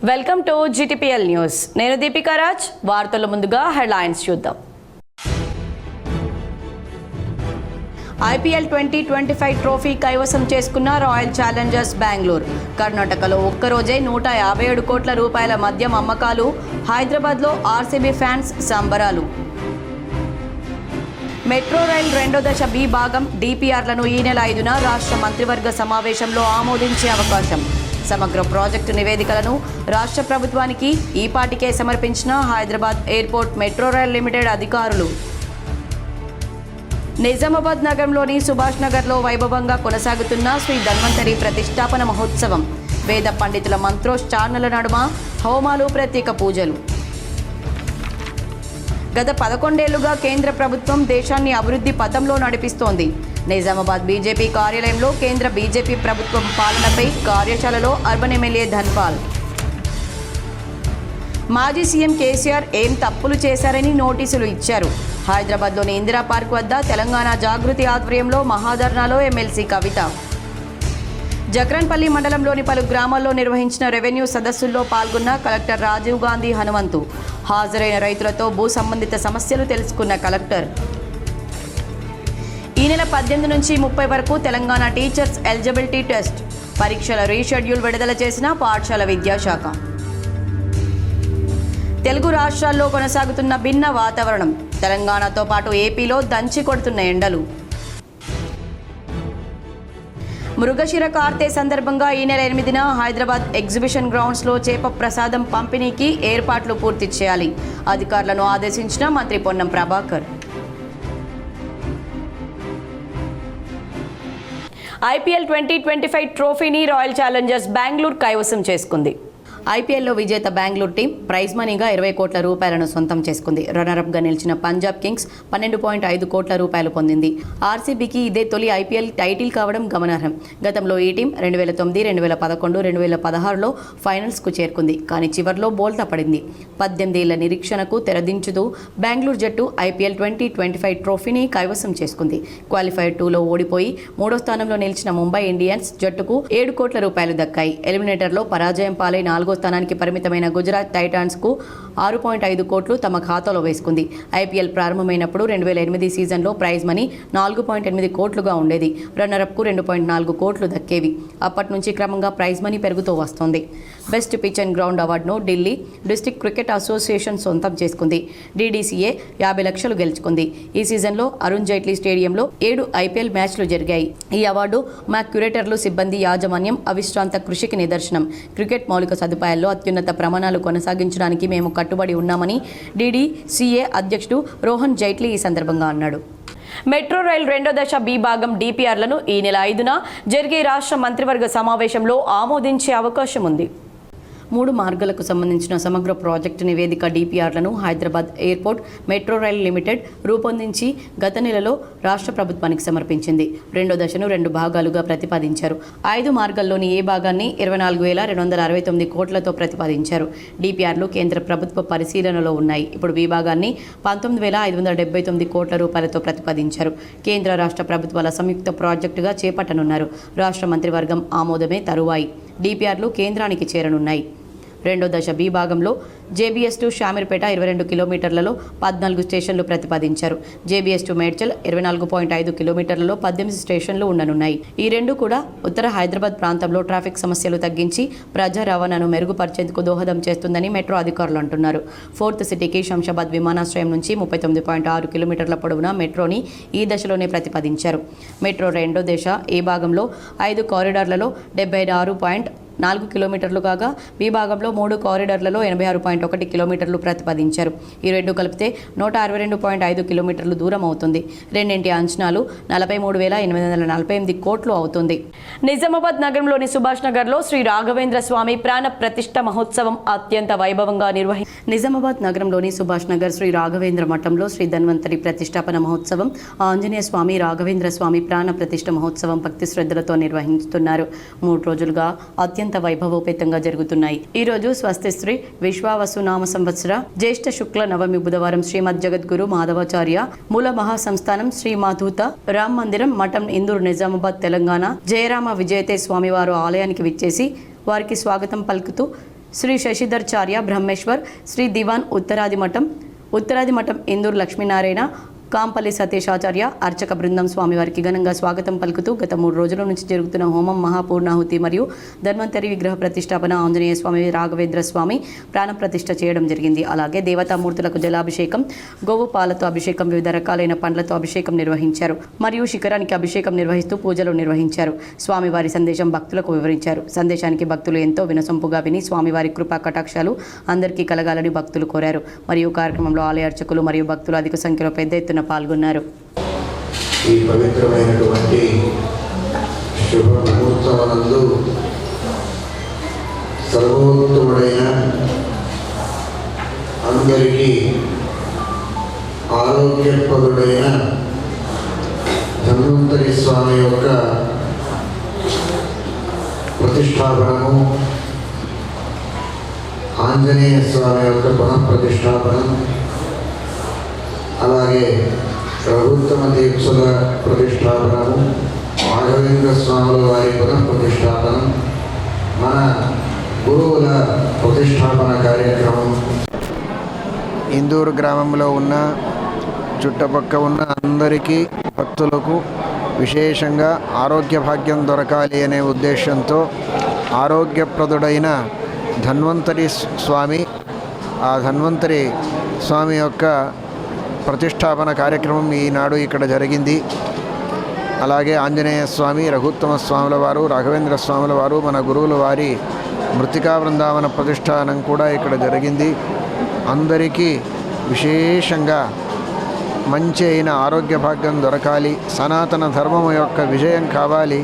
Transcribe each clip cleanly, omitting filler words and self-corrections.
Welcome to GTPL news. నేను దీపికా రాజ్. వార్తల ముందుగా హెడ్లైన్స్ చూద్దాం. IPL 2025 ట్రోఫీ కైవసం చేసుకున్న రాయల్ ఛాలెంజర్స్ బెంగళూరు. కర్ణాటకలో ఒక్కరోజే 157 కోట్ల రూపాయల మద్యం అమ్మకాలు. హైదరాబాద్లో RCB ఫ్యాన్స్ సంబరాలు. మెట్రో రైల్ రెండో దశ B భాగం DPRలను ఈ నెల 5న రాష్ట్ర మంత్రివర్గ సమావేశంలో ఆమోదించే అవకాశం. సమగ్ర ప్రాజెక్టు నివేదికలను రాష్ట్ర ప్రభుత్వానికి ఈపాటికే సమర్పించిన Hyderabad Airport Metro Rail limited అధికారులు. నిజామాబాద్ నగరంలోని సుభాష్ నగర్లో వైభవంగా కొనసాగుతున్న శ్రీ ధన్వంతరి ప్రతిష్టాపన మహోత్సవం. వేద పండితుల మంత్రోచ్చారణల నడుమ హోమాలు, ప్రత్యేక పూజలు. గత 11 ఏళ్లుగా కేంద్ర ప్రభుత్వం దేశాన్ని అభివృద్ధి పథంలో నడిపిస్తోంది. నిజామాబాద్ బీజేపీ కార్యాలయంలో కేంద్ర బీజేపీ ప్రభుత్వం పాలనపై కార్యశాలలో అర్బన్ ఎమ్మెల్యే ధన్పాల్. మాజీ సీఎం కేసీఆర్ ఏం తప్పులు చేశారని నోటీసులు ఇచ్చారు. హైదరాబాద్లోని ఇందిరా పార్క్ వద్ద తెలంగాణ జాగృతి ఆధ్వర్యంలో మహాధర్నాలో ఎమ్మెల్సీ కవిత. జక్రన్పల్లి మండలంలోని పలు గ్రామాల్లో నిర్వహించిన రెవెన్యూ సదస్సుల్లో పాల్గొన్న కలెక్టర్ రాజీవ్ గాంధీ హనుమంతు. హాజరైన రైతులతో భూ సంబంధిత సమస్యలు తెలుసుకున్న కలెక్టర్. ఈ నెల 18 నుంచి 30 వరకు తెలంగాణ టీచర్స్ ఎలిజిబిలిటీ టెస్ట్ పరీక్షల రీషెడ్యూల్ విడుదల చేసిన పాఠశాల విద్యాశాఖ. తెలుగు రాష్ట్రాల్లో కొనసాగుతున్న భిన్న వాతావరణం. తెలంగాణతో పాటు ఏపీలో దంచి కొడుతున్న ఎండలు. మృగశిర కార్తె సందర్భంగా ఈ నెల 8న హైదరాబాద్ ఎగ్జిబిషన్ గ్రౌండ్స్లో చేప ప్రసాదం పంపిణీకి ఏర్పాట్లు పూర్తి చేయాలి. అధికారులను ఆదేశించిన మంత్రి పొన్నం ప్రభాకర్. IPL 2025 ట్రోఫీని రాయల్ ఛాలెంజర్స్ బెంగళూరు కైవసం చేసుకుంది. IPLలో విజేత బెంగళూరు టీం ప్రైజ్ మనీగా 20 కోట్ల రూపాయలను సొంతం చేసుకుంది. రన్నరప్గా నిలిచిన పంజాబ్ కింగ్స్ 12.5 కోట్ల రూపాయలు పొందింది. RCBకి ఇదే తొలి IPL టైటిల్ కావడం గమనార్హం. గతంలో ఈ టీం 2009, 2011, 2016లో ఫైనల్స్కు చేరుకుంది. కానీ చివర్లో బోల్తా పడింది. 18 ఏళ్ల నిరీక్షణకు తెరదించుతూ బెంగళూరు జట్టు IPL 2025 ట్రోఫీని కైవసం చేసుకుంది. క్వాలిఫైర్ 2లో ఓడిపోయి 3వ స్థానంలో నిలిచిన ముంబై ఇండియన్స్ జట్టుకు 7 కోట్ల రూపాయలు దక్కాయి. ఎలిమినేటర్లో పరాజయం పాలై 4వ స్థానానికి పరిమితమైన గుజరాత్ టైటాన్స్కు 6.5 కోట్లు తమ ఖాతాలో వేసుకుంది. IPL ప్రారంభమైనప్పుడు 2008 సీజన్లో ప్రైజ్ మనీ 4.8 కోట్లుగా ఉండేది. రన్నరప్కు 2.4 కోట్లు దక్కేవి. అప్పటి నుంచి క్రమంగా ప్రైజ్ మనీ పెరుగుతూ వస్తోంది. బెస్ట్ పిచ్ అండ్ గ్రౌండ్ అవార్డును ఢిల్లీ డిస్ట్రిక్ట్ క్రికెట్ అసోసియేషన్ సొంతం చేసుకుంది. DDCA 50 లక్షలు గెలుచుకుంది. ఈ సీజన్లో అరుణ్ జైట్లీ స్టేడియంలో 7 IPL మ్యాచ్లు జరిగాయి. ఈ అవార్డు మా క్యూరేటర్లు, సిబ్బంది యాజమాన్యం అవిశ్రాంత కృషికి నిదర్శనం. క్రికెట్ మౌలిక సదుపాయాల్లో అత్యున్నత ప్రమాణాలు కొనసాగించడానికి మేము కట్టుబడి ఉన్నామని DDCA అధ్యక్షుడు రోహన్ జైట్లీ ఈ సందర్భంగా అన్నాడు. మెట్రో రైల్ రెండో దశ B భాగం DPRలను ఈ నెల 5న జరిగే రాష్ట్ర మంత్రివర్గ సమావేశంలో ఆమోదించే అవకాశం ఉంది. 3 మార్గాలకు సంబంధించిన సమగ్ర ప్రాజెక్టు నివేదిక DPRలను Hyderabad Airport Metro Rail Limited రూపొందించి గత నెలలో రాష్ట్ర ప్రభుత్వానికి సమర్పించింది. రెండో దశను 2 భాగాలుగా ప్రతిపాదించారు. 5 మార్గాల్లోని ఏ భాగాన్ని 24,269 కోట్లతో ప్రతిపాదించారు. DPRలు కేంద్ర ప్రభుత్వ పరిశీలనలో ఉన్నాయి. ఇప్పుడు B భాగాన్ని 19,579 కోట్ల రూపాయలతో ప్రతిపాదించారు. కేంద్ర రాష్ట్ర ప్రభుత్వాల సంయుక్త ప్రాజెక్టుగా చేపట్టనున్నారు. రాష్ట్ర మంత్రివర్గం ఆమోదమే తరువాయి DPRలు కేంద్రానికి చేరనున్నాయి. రెండో దశ B భాగంలో JBS టు షామీర్పేట 22 కిలోమీటర్లలో 14 స్టేషన్లు ప్రతిపాదించారు. JBS టు మేడ్చల్ 24.5 కిలోమీటర్లలో 18 స్టేషన్లు ఉండనున్నాయి. ఈ రెండు కూడా ఉత్తర హైదరాబాద్ ప్రాంతంలో ట్రాఫిక్ సమస్యలు తగ్గించి ప్రజా రవాణాను మెరుగుపరిచేందుకు దోహదం చేస్తుందని మెట్రో అధికారులు అంటున్నారు. 4th సిటీకి శంషాబాద్ విమానాశ్రయం నుంచి 39.6 కిలోమీటర్ల పొడవున మెట్రోని ఈ దశలోనే ప్రతిపాదించారు. మెట్రో రెండో దశ A భాగంలో 5 కారిడార్లలో 76.4 కిలోమీటర్లు కాగా B భాగంలో 3 కారిడార్లలో 86.1 కిలోమీటర్లు ప్రతిపాదించారు. ఈ రెండు కలిపితే 162.5 కిలోమీటర్లు దూరం అవుతుంది. రెండింటి అంచనాలు 43,848 కోట్లు అవుతుంది. నిజామాబాద్ నగరంలోని సుభాష్ నగర్లో శ్రీ రాఘవేంద్ర స్వామి ప్రాణ ప్రతిష్ఠ మహోత్సవం అత్యంత వైభవంగా నిజామాబాద్ నగరంలోని సుభాష్ నగర్ శ్రీ రాఘవేంద్ర మఠంలో శ్రీ ధన్వంతరి ప్రతిష్టాపన మహోత్సవం, ఆంజనేయ స్వామి, రాఘవేంద్ర స్వామి ప్రాణ ప్రతిష్ఠ మహోత్సవం భక్తి శ్రద్ధలతో నిర్వహిస్తున్నారు. 3 రోజులుగా అత్యంత వైభవోపేతంగా జరుగుతున్నాయి. ఈ రోజు స్వస్తి శ్రీ విశ్వావసు నామ సంవత్సర జ్యేష్ఠ శుక్ల నవమి బుధవారం శ్రీమద్ జగద్గురు మాధవాచార్య మూల మహాసంస్థానం శ్రీ మాధూత రామ్ మందిరం మఠం ఇందూరు నిజామాబాద్ తెలంగాణ జయరామ విజయతే స్వామివారు ఆలయానికి విచ్చేసి వారికి స్వాగతం పలుకుతూ శ్రీ శశిధర్చార్య బ్రహ్మేశ్వర్, శ్రీ దివాన్ ఉత్తరాది మఠం ఇందూరు లక్ష్మీనారాయణ, కాంపల్లి సతీశాచార్య అర్చక బృందం స్వామివారికి ఘనంగా స్వాగతం పలుకుతూ గత 3 రోజుల నుంచి జరుగుతున్న హోమం, మహాపూర్ణాహుతి మరియు ధన్వంతరి విగ్రహ ప్రతిష్టాపన, ఆంజనేయ స్వామి, రాఘవేంద్ర స్వామి ప్రాణ ప్రతిష్ఠ చేయడం జరిగింది. అలాగే దేవతామూర్తులకు జలాభిషేకం, గోవు పాలతో అభిషేకం, వివిధ రకాలైన పండ్లతో అభిషేకం నిర్వహించారు మరియు శిఖరానికి అభిషేకం నిర్వహిస్తూ పూజలు నిర్వహించారు. స్వామివారి సందేశం భక్తులకు వివరించారు. సందేశానికి భక్తులు ఎంతో వినసొంపుగా విని స్వామివారి కృపా కటాక్షాలు అందరికీ కలగాలని భక్తులు కోరారు. మరియు కార్యక్రమంలో ఆలయ అర్చకులు మరియు భక్తులు అధిక సంఖ్యలో పెద్ద ఎత్తున పాల్గొన్నారు. ఈ పవిత్రమైనటువంటి శుభ ముహూర్తమునందు సర్వోత్తముడైన అందరికీ ఆరోగ్యప్రదుడైన ధన్వంతరి స్వామి యొక్క ప్రతిష్టాపనము, ఆంజనేయ స్వామి యొక్క పునఃప్రతిష్టాపనం, అలాగే ప్రభుత్వ దీక్షల ప్రతిష్టాపనము, రాఘవేంద్ర స్వాముల వారి పునఃప్రతిష్టాపనం, మన గురువుల ప్రతిష్టాపన కార్యక్రమం. ఇందూరు గ్రామంలో ఉన్న చుట్టుపక్క ఉన్న అందరికీ భక్తులకు విశేషంగా ఆరోగ్య భాగ్యం దొరకాలి అనే ఉద్దేశంతో ఆరోగ్యప్రదుడైన ధన్వంతరి స్వామి, ఆ ధన్వంతరి స్వామి యొక్క ప్రతిష్టాపన కార్యక్రమం ఈనాడు ఇక్కడ జరిగింది. అలాగే ఆంజనేయ స్వామి, రఘుత్తమ స్వాముల వారు, రాఘవేంద్ర స్వాముల వారు, మన గురువుల వారి మృతికా బృందావన ప్రతిష్టానం కూడా ఇక్కడ జరిగింది. అందరికీ విశేషంగా మంచి అయిన ఆరోగ్య భాగ్యం దొరకాలి, సనాతన ధర్మం యొక్క విజయం కావాలి,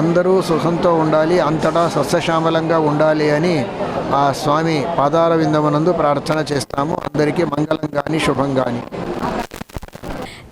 అందరూ సుఖంతో ఉండాలి, అంతటా సస్యశ్యామలంగా ఉండాలి అని ఆ స్వామి పాదార విందమునందు ప్రార్థన చేస్తాము. అందరికీ మంగళం కానీ శుభం కానీ.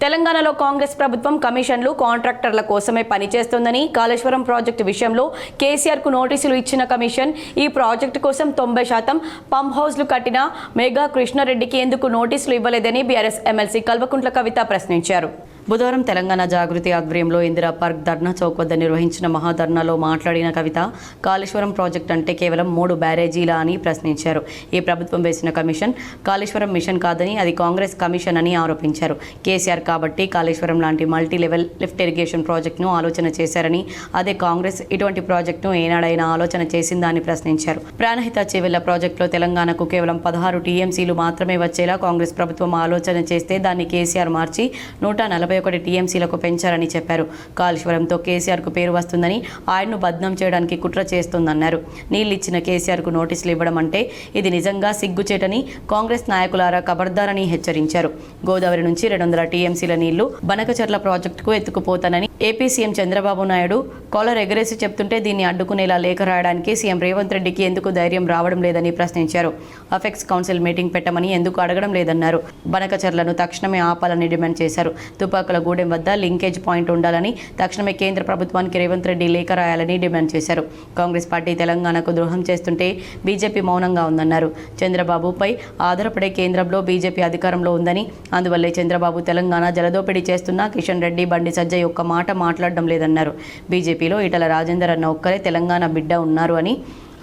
తెలంగాణలో కాంగ్రెస్ ప్రభుత్వం కమిషన్లు, కాంట్రాక్టర్ల కోసమే పనిచేస్తోందని, కాళేశ్వరం ప్రాజెక్టు విషయంలో కేసీఆర్కు నోటీసులు ఇచ్చిన కమిషన్ ఈ ప్రాజెక్టు కోసం 90% పంప్ హౌస్లు కట్టిన మేఘా కృష్ణారెడ్డికి ఎందుకు నోటీసులు ఇవ్వలేదని బీఆర్ఎస్ ఎమ్మెల్సీ కల్వకుంట్ల కవిత ప్రశ్నించారు. బుధవారం తెలంగాణ జాగృతి ఆధ్వర్యంలో ఇందిరా పార్క్ ధర్నా చౌక్ వద్ద నిర్వహించిన మహాధర్నాలో మాట్లాడిన కవిత, కాళేశ్వరం ప్రాజెక్టు అంటే కేవలం 3 బ్యారేజీలా అని ప్రశ్నించారు. ఈ ప్రభుత్వం వేసిన కమిషన్ కాళేశ్వరం మిషన్ కాదని, అది కాంగ్రెస్ కమిషన్ అని ఆరోపించారు. కేసీఆర్ కాబట్టి కాళేశ్వరం లాంటి మల్టీ లెవెల్ లిఫ్ట్ ఇరిగేషన్ ప్రాజెక్టును ఆలోచన చేశారని, అదే కాంగ్రెస్ ఇటువంటి ప్రాజెక్టును ఏనాడైనా ఆలోచన చేసిందా అని ప్రశ్నించారు. ప్రాణహిత చేవెళ్ల ప్రాజెక్టులో తెలంగాణకు కేవలం 16 టీఎంసీలు మాత్రమే వచ్చేలా కాంగ్రెస్ ప్రభుత్వం ఆలోచన చేస్తే దాన్ని కేసీఆర్ మార్చి 141 టీఎంసీలకు పెంచారని చెప్పారు. కాళేశ్వరంతో కేసీఆర్కు పేరు వస్తుందని, ఆయన్ను బద్నాం చేయడానికి కుట్ర చేస్తోందన్నారు. నీళ్లిచ్చిన కేసీఆర్కు నోటీసులు ఇవ్వడం అంటే ఇది నిజంగా సిగ్గుచేటని కాంగ్రెస్ నాయకులారా ఖబర్దారని హెచ్చరించారు. గోదావరి నుంచి 200 టీఎంసీల నీళ్లు బనకచర్ల ప్రాజెక్టుకు ఎత్తుకుపోతానని AP CM Chandrababu Naidu collar ఎగరేసి చెప్తుంటే దీన్ని అడ్డుకునేలా లేఖ రాయడానికి సీఎం రేవంత్ రెడ్డికి ఎందుకు ధైర్యం రావడం లేదని ప్రశ్నించారు. అఫెక్స్ కౌన్సిల్ మీటింగ్ పెట్టమని ఎందుకు అడగడం లేదన్నారు. బనకచర్లను తక్షణమే ఆపాలని డిమాండ్ చేశారు. తుపాకుల గూడెం వద్ద లింకేజ్ పాయింట్ ఉండాలని తక్షణమే కేంద్ర ప్రభుత్వానికి రేవంత్ రెడ్డి లేఖ రాయాలని డిమాండ్ చేశారు. కాంగ్రెస్ పార్టీ తెలంగాణకు ద్రోహం చేస్తుంటే బీజేపీ మౌనంగా ఉందన్నారు. చంద్రబాబుపై ఆధారపడే కేంద్రంలో బీజేపీ అధికారంలో ఉందని, అందువల్లే చంద్రబాబు తెలంగాణ జలదోపిడీ చేస్తున్నా కిషన్ రెడ్డి, బండి సజ్జయ్ ఒక్క మాట మాట్లాడడం లేదన్నారు. బీజేపీలో ఈటల రాజేందర్ అన్న ఒక్కరే తెలంగాణ బిడ్డ ఉన్నారు అని,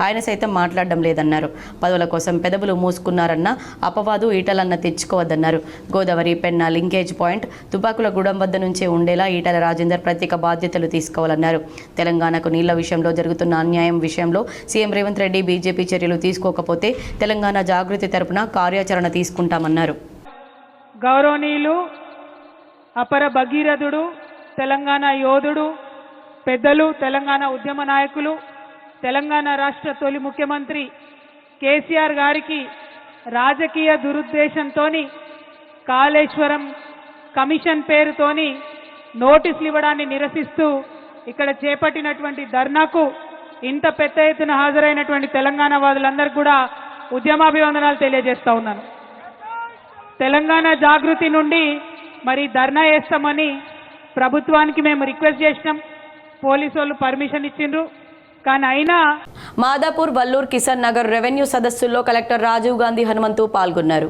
ఆయన సైతం మాట్లాడడం లేదన్నారు. పదవుల కోసం పెదవులు మూసుకున్నారన్న అపవాదు ఈటలన్న తెచ్చుకోవద్దన్నారు. గోదావరి పెన్నా లింకేజ్ పాయింట్ తుపాకుల గూడెం వద్ద నుంచే ఉండేలా ఈటల రాజేందర్ ప్రత్యేక బాధ్యతలు తీసుకోవాలన్నారు. తెలంగాణకు నీళ్ల విషయంలో జరుగుతున్న అన్యాయం విషయంలో సీఎం రేవంత్ రెడ్డి బీజేపీ చర్యలు తీసుకోకపోతే తెలంగాణ జాగృతి తరపున కార్యాచరణ తీసుకుంటామన్నారు. గౌరవనీయులు అపర భగీరథుడు, తెలంగాణ యోధుడు, పెద్దలు, తెలంగాణ ఉద్యమ నాయకులు, తెలంగాణ రాష్ట్ర తొలి ముఖ్యమంత్రి కేసీఆర్ గారికి రాజకీయ దురుద్దేశంతోని కాళేశ్వరం కమిషన్ పేరుతోని నోటీసులు ఇవ్వడాన్ని నిరసిస్తూ ఇక్కడ చేపట్టినటువంటి ధర్నాకు ఇంత పెద్ద ఎత్తున హాజరైనటువంటి తెలంగాణ వాదులందరికీ కూడా ఉద్యమాభివందనాలు తెలియజేస్తా ఉన్నాను. తెలంగాణ జాగృతి నుండి మరి ధర్నా చేస్తామని ప్రభుత్వానికి మేము రిక్వెస్ట్ చేసినాం. పోలీసు వాళ్ళు పర్మిషన్ ఇచ్చిండ్రు. కానీ అయినా మాదాపూర్, వల్లూర్, కిసాన్ నగర్ రెవెన్యూ సదస్సుల్లో కలెక్టర్ రాజీవ్ గాంధీ హనుమంతు పాల్గొన్నారు.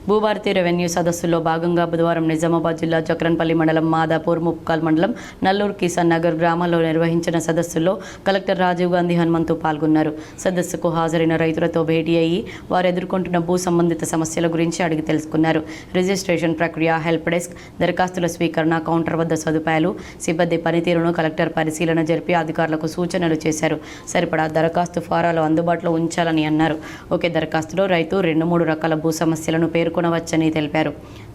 భూభారతి రెవెన్యూ సదస్సులో భాగంగా బుధవారం నిజామాబాద్ జిల్లా జక్రన్పల్లి మండలం మాదాపూర్, ముప్కాల్ మండలం నల్లూరు, కిసాన్ నగర్ గ్రామాల్లో నిర్వహించిన సదస్సులో కలెక్టర్ రాజీవ్ గాంధీ హనుమంతు పాల్గొన్నారు. సదస్సుకు హాజరైన రైతులతో భేటీ అయ్యి వారు ఎదుర్కొంటున్న భూ సంబంధిత సమస్యల గురించి అడిగి తెలుసుకున్నారు. రిజిస్ట్రేషన్ ప్రక్రియ, హెల్ప్ డెస్క్, దరఖాస్తుల స్వీకరణ, కౌంటర్ వద్ద సదుపాయాలు, సిబ్బంది పనితీరును కలెక్టర్ పరిశీలన జరిపి అధికారులకు సూచనలు చేశారు. సరిపడా దరఖాస్తు ఫారాలు అందుబాటులో ఉంచాలని అన్నారు. ఒకే దరఖాస్తులో రైతు 2-3 రకాల భూ సమస్యలను పేర్కొనవచ్చని తెలిపారు.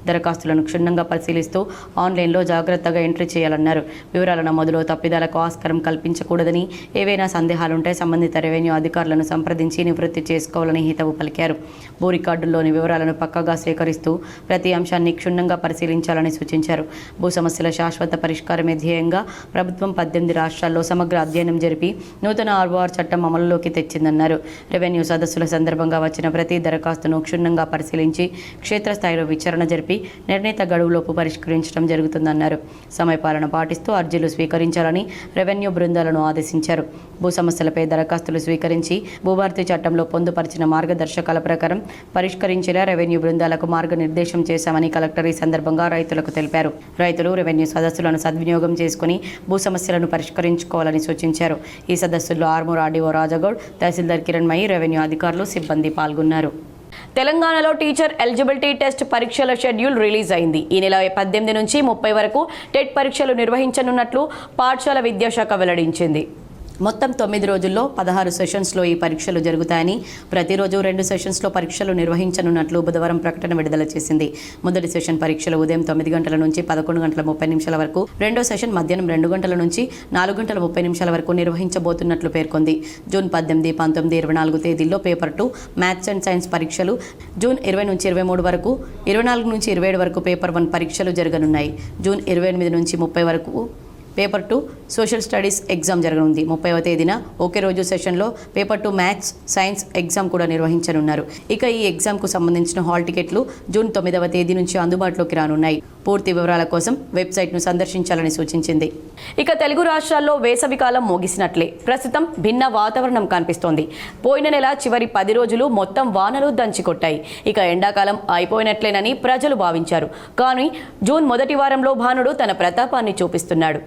దరఖాస్తులను క్షుణ్ణంగా పరిశీలిస్తూ ఆన్లైన్లో జాగ్రత్తగా ఎంట్రీ చేయాలన్నారు. వివరాల నమోదులో తప్పిదాలకు ఆస్కారం కల్పించకూడదని, ఏవైనా సందేహాలుంటే సంబంధిత రెవెన్యూ అధికారులను సంప్రదించి నివృత్తి చేసుకోవాలని హితవు పలికారు. భూ రికార్డుల్లోని వివరాలను పక్కగా సేకరిస్తూ ప్రతి అంశాన్ని క్షుణ్ణంగా పరిశీలించాలని సూచించారు. భూ సమస్యల శాశ్వత పరిష్కారమే ధ్యేయంగా ప్రభుత్వం 18 రాష్ట్రాల్లో సమగ్ర అధ్యయనం జరిపి నూతన ROR చట్టం అమలులోకి తెచ్చిందన్నారు. రెవెన్యూ సదస్సుల సందర్భంగా వచ్చిన ప్రతి దరఖాస్తును క్షుణ్ణంగా పరిశీలించి క్షేత్రస్థాయిలో విచారణ జరిపి నిర్ణీత గడువులోపు పరిష్కరించడం జరుగుతుందన్నారు. సమయపాలన పాటిస్తూ అర్జీలు స్వీకరించాలని రెవెన్యూ బృందాలను ఆదేశించారు. భూ సమస్యలపై దరఖాస్తులు స్వీకరించి భూభారతి చట్టంలో పొందుపరిచిన మార్గదర్శకాల ప్రకారం పరిష్కరించేలా రెవెన్యూ బృందాలకు మార్గనిర్దేశం చేశామని కలెక్టర్ ఈ సందర్భంగా రైతులకు తెలిపారు. రైతులు రెవెన్యూ సదస్సులను సద్వినియోగం చేసుకుని భూ సమస్యలను పరిష్కరించుకోవాలని సూచించారు. ఈ సదస్సుల్లో ఆర్మూర్ RDO రాజగౌడ్, తహసీల్దార్ కిరణ్మయి, రెవెన్యూ అధికారులు, సిబ్బంది పాల్గొన్నారు. తెలంగాణలో టీచర్ ఎలిజిబిలిటీ టెస్ట్ పరీక్షల షెడ్యూల్ రిలీజ్ అయింది. ఈ నెల 18 నుంచి 30 వరకు టెట్ పరీక్షలు నిర్వహించనున్నట్లు పాఠశాల విద్యాశాఖ వెల్లడించింది. మొత్తం 9 రోజుల్లో 16 సెషన్స్లో ఈ పరీక్షలు జరుగుతాయని, ప్రతిరోజు 2 సెషన్స్లో పరీక్షలు నిర్వహించనున్నట్లు బుధవారం ప్రకటన విడుదల చేసింది. మొదటి సెషన్ పరీక్షలు ఉదయం 9 గంటల నుంచి 11 గంటల 30 నిమిషాల వరకు, రెండో సెషన్ మధ్యాహ్నం 2 గంటల నుంచి 4 గంటల 30 నిమిషాల వరకు నిర్వహించబోతున్నట్లు పేర్కొంది. జూన్ 18, 19, 24 తేదీల్లో పేపర్ 2 మ్యాథ్స్ అండ్ సైన్స్ పరీక్షలు, జూన్ 20 నుంచి 23 వరకు, 24 నుంచి 27 వరకు పేపర్ 1 పరీక్షలు జరగనున్నాయి. జూన్ 28 నుంచి 30 వరకు పేపర్ 2 సోషల్ స్టడీస్ ఎగ్జామ్ జరగనుంది. 30వ తేదీన ఒకే రోజు సెషన్లో పేపర్ 2 మ్యాథ్స్, సైన్స్ ఎగ్జామ్ కూడా నిర్వహించనున్నారు. ఇక ఈ ఎగ్జామ్కు సంబంధించిన హాల్ టికెట్లు జూన్ 9వ తేదీ నుంచి అందుబాటులోకి రానున్నాయి. పూర్తి వివరాల కోసం వెబ్సైట్ను సందర్శించాలని సూచించింది. ఇక తెలుగు రాష్ట్రాల్లో వేసవికాలం ముగిసినట్లే ప్రస్తుతం భిన్న వాతావరణం కనిపిస్తోంది. పోయిన నెల చివరి 10 రోజులు మొత్తం వానలు దంచికొట్టాయి. ఇక ఎండాకాలం అయిపోయినట్లేనని ప్రజలు భావించారు. కానీ జూన్ మొదటి వారంలో భానుడు తన ప్రతాపాన్ని చూపిస్తున్నాడు.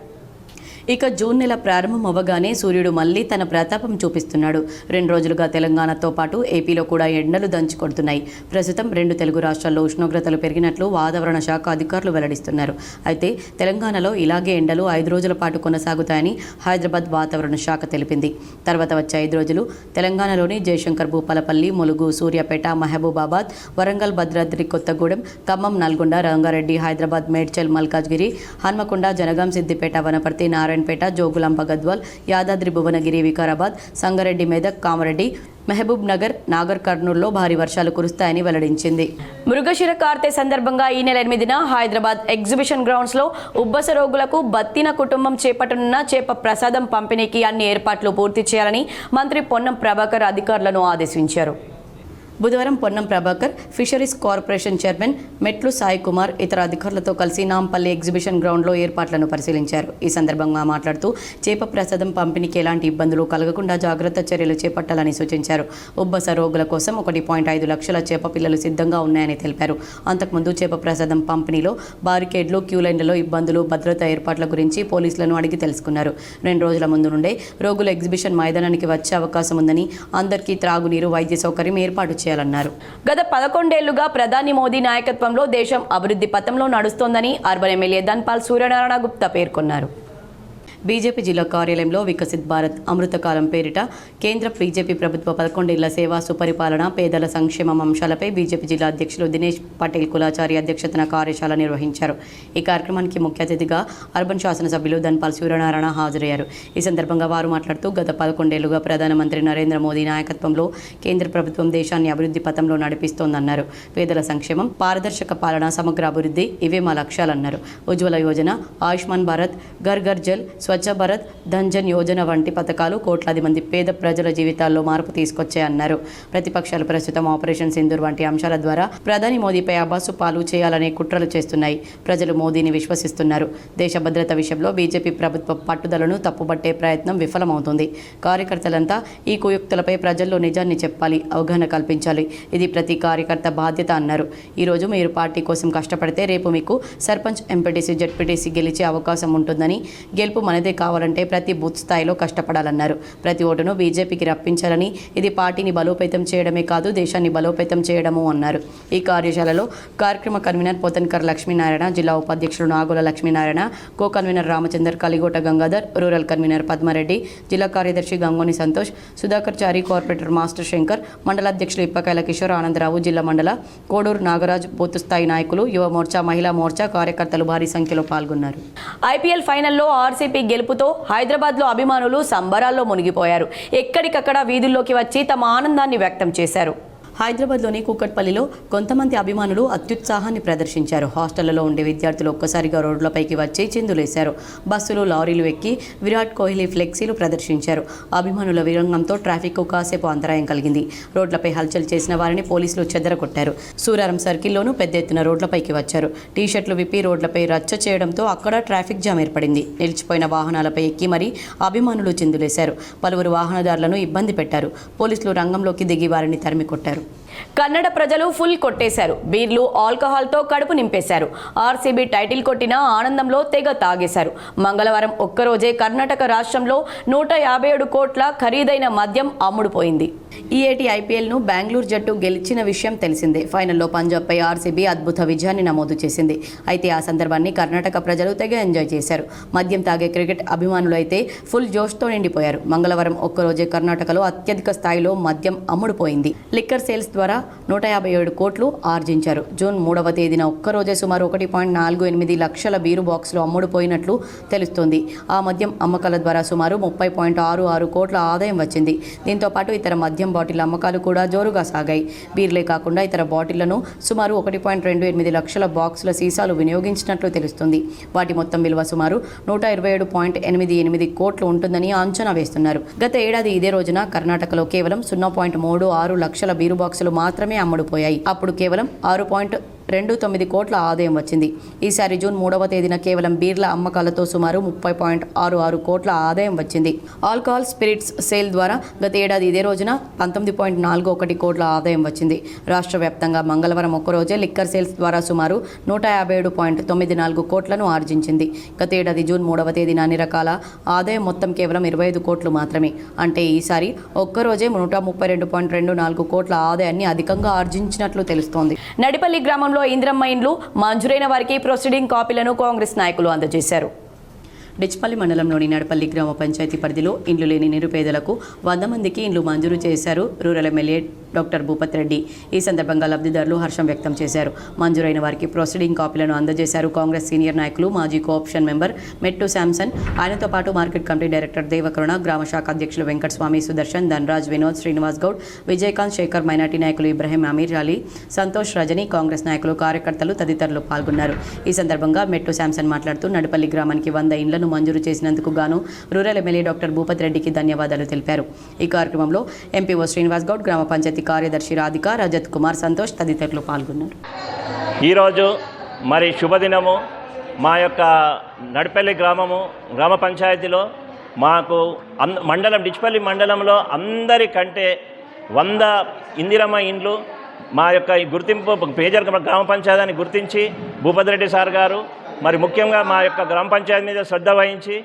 ఇక జూన్ నెల ప్రారంభం అవ్వగానే సూర్యుడు మళ్లీ తన ప్రతాపం చూపిస్తున్నాడు. 2 రోజులుగా తెలంగాణతో పాటు ఏపీలో కూడా ఎండలు దంచుకొడుతున్నాయి. ప్రస్తుతం 2 తెలుగు రాష్ట్రాల్లో ఉష్ణోగ్రతలు పెరిగినట్లు వాతావరణ శాఖ అధికారులు వెల్లడిస్తున్నారు. అయితే తెలంగాణలో ఇలాగే ఎండలు 5 రోజుల పాటు కొనసాగుతాయని హైదరాబాద్ వాతావరణ శాఖ తెలిపింది. తర్వాత వచ్చే 5 రోజులు తెలంగాణలోని జయశంకర్, భూపాలపల్లి, ములుగు, సూర్యాపేట, మహబూబాబాద్, వరంగల్, భద్రాద్రి కొత్తగూడెం, ఖమ్మం, నల్గొండ, రంగారెడ్డి, హైదరాబాద్, మేడ్చల్, మల్కాజ్గిరి, హన్మకొండ, జనగాం, సిద్దిపేట, వనపర్తి, నారాయణపేట, జోగులాంబ, గద్వాల్, యాదాద్రి, భువనగిరి, వికారాబాద్, సంగారెడ్డి, మెదక్, కామారెడ్డి, మహబూబ్ నగర్, నాగర్ కర్నూల్లో భారీ వర్షాలు కురుస్తాయని వెల్లడించింది. మృగశిర కార్తె సందర్భంగా ఈ నెల 8న హైదరాబాద్ ఎగ్జిబిషన్ గ్రౌండ్స్లో ఉబ్బస రోగులకు బత్తిన కుటుంబం చేపట్టనున్న చేప ప్రసాదం పంపిణీకి అన్ని ఏర్పాట్లు పూర్తి చేయాలని మంత్రి పొన్నం ప్రభాకర్ అధికారులను ఆదేశించారు. బుధవారం Ponnam Prabhakar fisheries corporation chairman మెట్లు సాయి కుమార్ ఇతర అధికారులతో కలిసి నాంపల్లి ఎగ్జిబిషన్ గ్రౌండ్లో ఏర్పాట్లను పరిశీలించారు. ఈ సందర్భంగా మాట్లాడుతూ చేప ప్రసాదం పంపిణీకి ఎలాంటి ఇబ్బందులు కలగకుండా జాగ్రత్త చర్యలు చేపట్టాలని సూచించారు. ఉబ్బస రోగుల కోసం 1.5 లక్షల చేప పిల్లలు సిద్ధంగా ఉన్నాయని తెలిపారు. అంతకుముందు చేప ప్రసాదం పంపిణీలో బారికేడ్లు, క్యూలైన్లలో ఇబ్బందులు, భద్రతా ఏర్పాట్ల గురించి పోలీసులను అడిగి తెలుసుకున్నారు. 2 రోజుల ముందు నుండే రోగులు ఎగ్జిబిషన్ మైదానానికి వచ్చే అవకాశం ఉందని, అందరికీ త్రాగునీరు, వైద్య సౌకర్యం ఏర్పాటు చేయాలన్నారు. గత 11 ఏళ్లుగా ప్రధాని మోదీ నాయకత్వంలో దేశం అభివృద్ధి పథంలో నడుస్తోందని అర్బన్ ఎమ్మెల్యే ధన్పాల్ సూర్యనారాయణ గుప్తా పేర్కొన్నారు. బీజేపీ జిల్లా కార్యాలయంలో వికసిత్ భారత్ అమృతకాలం పేరిట కేంద్ర బీజేపీ ప్రభుత్వ 11 ఏళ్ల సేవా, సుపరిపాలన, పేదల సంక్షేమం అంశాలపై బీజేపీ జిల్లా అధ్యక్షులు దినేష్ పటేల్ కులాచారి అధ్యక్షతన కార్యశాల నిర్వహించారు. ఈ కార్యక్రమానికి ముఖ్య అతిథిగా అర్బన్ శాసనసభ్యులు ధన్పాల్ సూర్యనారాయణ హాజరయ్యారు. ఈ సందర్భంగా వారు మాట్లాడుతూ గత 11 ఏళ్లుగా ప్రధానమంత్రి నరేంద్ర మోదీ నాయకత్వంలో కేంద్ర ప్రభుత్వం దేశాన్ని అభివృద్ధి పథంలో నడిపిస్తోందన్నారు. పేదల సంక్షేమం, పారదర్శక పాలన, సమగ్ర అభివృద్ధి ఇవే మా లక్ష్యాలన్నారు. ఉజ్వల యోజన, ఆయుష్మాన్ భారత్, ఘర్ ఘర్ జల్, స్వచ్ఛ భారత్, ధన్ జన్ యోజన వంటి పథకాలు కోట్లాది మంది పేద ప్రజల జీవితాల్లో మార్పు తీసుకొచ్చాయన్నారు. ప్రతిపక్షాలు ప్రస్తుతం ఆపరేషన్ సింధూర్ వంటి అంశాల ద్వారా ప్రధాని మోదీపై అబాసు పాలు చేయాలనే కుట్రలు చేస్తున్నాయి. ప్రజలు మోదీని విశ్వసిస్తున్నారు. దేశ భద్రత విషయంలో బీజేపీ ప్రభుత్వ పట్టుదలను తప్పుబట్టే ప్రయత్నం విఫలమవుతుంది. కార్యకర్తలంతా ఈ కుయుక్తులపై ప్రజల్లో నిజాన్ని చెప్పాలి, అవగాహన కల్పించాలి. ఇది ప్రతి కార్యకర్త బాధ్యత అన్నారు. ఈరోజు మీరు పార్టీ కోసం కష్టపడితే రేపు మీకు సర్పంచ్, ఎంపీటీసీ, జెడ్పీటీసీ గెలిచే అవకాశం ఉంటుందని, గెలుపు మనదే కావాలంటే ప్రతి బూత్ స్థాయిలో కష్టపడాలన్నారు. ప్రతి ఓటును బీజేపీకి రప్పించాలని, ఇది పార్టీని బలోపేతం చేయడమే కాదు దేశాన్ని బలోపేతం చేయడము అన్నారు. ఈ కార్యశాలలో కార్యక్రమ కన్వీనర్ పోతన్కర్ లక్ష్మీనారాయణ, జిల్లా ఉపాధ్యక్షులు Nagula Lakshminarayana, co convener Ramachander, Kaligota Gangadhar, rural convener Padmareddy, జిల్లా కార్యదర్శి గంగోని సంతోష్, సుధాకర్ చారి, కార్పొరేటర్ మాస్టర్ శంకర్, మండల అధ్యక్షులు ఇప్పకాయల కిషోర్, ఆనందరావు, జిల్లా మండల కోడూరు నాగరాజ్, బూత్ స్థాయి నాయకులు, యువ మోర్చా, మహిళా మోర్చా కార్యకర్తలు భారీ సంఖ్యలో పాల్గొన్నారు. ఐపీఎల్ ఫైనల్లో ఆర్సీపీ గెలుపుతో హైదరాబాద్లో అభిమానులు సంబరాల్లో మునిగిపోయారు. ఎక్కడికక్కడ వీధుల్లోకి వచ్చి తమ ఆనందాన్ని వ్యక్తం చేశారు. హైదరాబాద్లోని కూకట్పల్లిలో కొంతమంది అభిమానులు అత్యుత్సాహాన్ని ప్రదర్శించారు. హాస్టళ్లలో ఉండే విద్యార్థులు ఒక్కసారిగా రోడ్లపైకి వచ్చి చిందులేశారు. బస్సులు, లారీలు ఎక్కి విరాట్ కోహ్లీ ఫ్లెక్సీలు ప్రదర్శించారు. అభిమానుల విరంగంతో ట్రాఫిక్కు కాసేపు అంతరాయం కలిగింది. రోడ్లపై హల్చల్ చేసిన వారిని పోలీసులు చెదరగొట్టారు. సూరారం సర్కిల్లోనూ పెద్ద ఎత్తున రోడ్లపైకి వచ్చారు. టీషర్ట్లు విప్పి రోడ్లపై రచ్చ చేయడంతో అక్కడ ట్రాఫిక్ జామ్ ఏర్పడింది. నిలిచిపోయిన వాహనాలపై ఎక్కి మరీ అభిమానులు చిందులేశారు. పలువురు వాహనదారులను ఇబ్బంది పెట్టారు. పోలీసులు రంగంలోకి దిగి వారిని తరిమి కొట్టారు. కన్నడ ప్రజలు ఫుల్ కొట్టేశారు. బీర్లు, ఆల్కహాల్తో కడుపు నింపేశారు. ఆర్సీబీ టైటిల్ కొట్టిన ఆనందంలో తెగ తాగేశారు. మంగళవారం ఒక్కరోజే కర్ణాటక రాష్ట్రంలో 157 కోట్ల ఖరీదైన మద్యం అమ్ముడుపోయింది. ఈ ఏటి ఐపీఎల్ను బెంగళూరు జట్టు గెలిచిన విషయం తెలిసిందే. ఫైనల్లో పంజాబ్పై ఆర్సీబీ అద్భుత విజయాన్ని నమోదు చేసింది. అయితే ఆ సందర్భాన్ని కర్ణాటక ప్రజలు తెగ ఎంజాయ్ చేశారు. మద్యం తాగే క్రికెట్ అభిమానులు అయితే ఫుల్ జోష్తో నిండిపోయారు. మంగళవారం ఒక్కరోజే కర్ణాటకలో అత్యధిక స్థాయిలో మద్యం అమ్ముడుపోయింది. లిక్కర్ సేల్స్ ద్వారా 157 కోట్లు ఆర్జించారు. జూన్ 3వ తేదీన ఒక్కరోజే సుమారు 1.48 లక్షల బీరు బాక్సులు అమ్ముడుపోయినట్లు తెలుస్తోంది. ఆ మద్యం అమ్మకాల ద్వారా సుమారు 30.66 కోట్ల ఆదాయం వచ్చింది. దీంతో పాటు ఇతర మద్యం బాటిల్ అమ్మకాలు కూడా జోరుగా సాగాయి. బీర్లే కాకుండా ఇతర బాటిళ్లను సుమారు 1.28 లక్షల బాక్సుల సీసాలు వినియోగించినట్లు తెలుస్తుంది. వాటి మొత్తం విలువ సుమారు 127.88 కోట్లు ఉంటుందని అంచనా వేస్తున్నారు. గత ఏడాది ఇదే రోజున కర్ణాటకలో కేవలం 0.36 లక్షల బీరు బాక్సులు మాత్రమే అమ్ముడుపోయాయి. అప్పుడు కేవలం 6.29 కోట్ల ఆదాయం వచ్చింది. ఈసారి జూన్ 3వ తేదీన కేవలం బీర్ల అమ్మకాలతో సుమారు 30.66 కోట్ల ఆదాయం వచ్చింది. ఆల్కహాల్, స్పిరిట్స్ సేల్ ద్వారా గత ఏడాది ఇదే రోజున 19.41 కోట్ల ఆదాయం వచ్చింది. రాష్ట్ర వ్యాప్తంగా మంగళవారం ఒక్కరోజే లిక్కర్ సేల్స్ ద్వారా సుమారు 157.94 కోట్లను ఆర్జించింది. గత ఏడాది జూన్ 3వ తేదీన అన్ని రకాల ఆదాయం మొత్తం కేవలం 25 కోట్లు మాత్రమే. అంటే ఈసారి ఒక్కరోజే 132.24 కోట్ల ఆదాయాన్ని అధికంగా ఆర్జించినట్లు తెలుస్తోంది. నడిపల్లి గ్రామంలో ఇంద్రమ్మ ఇండ్లు మంజూరైన వారికి ప్రొసీడింగ్ కాపీలను కాంగ్రెస్ నాయకులు అందజేశారు. డిచ్పల్లి మండలంలోని నడపల్లి గ్రామ పంచాయతీ పరిధిలో ఇండ్లు లేని నిరుపేదలకు 100 మందికి ఇండ్లు మంజూరు చేశారు rural MLA doctor Bhupat Reddy. ఈ సందర్భంగా లబ్ధిదారులు హర్షం వ్యక్తం చేశారు. మంజూరైన వారికి ప్రొసీడింగ్ కాపీలను అందజేశారు కాంగ్రెస్ సీనియర్ నాయకులు, మాజీ కోఆప్షన్ మెంబర్ మెట్టు శాంసన్, ఆయనతో పాటు మార్కెట్ కమిటీ డైరెక్టర్ దేవకరుణ, గ్రామ శాఖ అధ్యక్షులు వెంకటస్వామి, సుదర్శన్, ధనరాజ్, వినోద్, శ్రీనివాస్ గౌడ్, విజయకాంత్, శేఖర్, మైనార్టీ నాయకులు ఇబ్రహీం, అమీర్ అలీ, సంతోష్, రజని, కాంగ్రెస్ నాయకులు, కార్యకర్తలు తదితరులు పాల్గొన్నారు. ఈ సందర్భంగా మెట్టు శాంసన్ మాట్లాడుతూ నడపల్లి గ్రామానికి 100 ఇండ్లను మంజూరు చేసినందుకు గాను రూరల్ ఎమ్మెల్యే డాక్టర్ భూపత్ రెడ్డికి ధన్యవాదాలు తెలిపారు. ఈ కార్యక్రమంలో ఎంపీఓ శ్రీనివాస్ గౌడ్, గ్రామ పంచాయతీ కార్యదర్శి రాధిక, రజత్ కుమార్, సంతోష్ తదితరులు పాల్గొన్నారు. ఈరోజు మరి శుభదినము. మా యొక్క నడపల్లి గ్రామ పంచాయతీలో మాకు మండలం డిచ్పల్లి మండలంలో అందరికంటే 100 ఇందిరమ్మ ఇండ్లు మా యొక్క ఈ గుర్తింపు పేజర్ గ్రామ పంచాయతీని గుర్తించి భూపత్ రెడ్డి సార్ గారు మరి ముఖ్యంగా మా యొక్క గ్రామ పంచాయతీ మీద శ్రద్ధ వహించి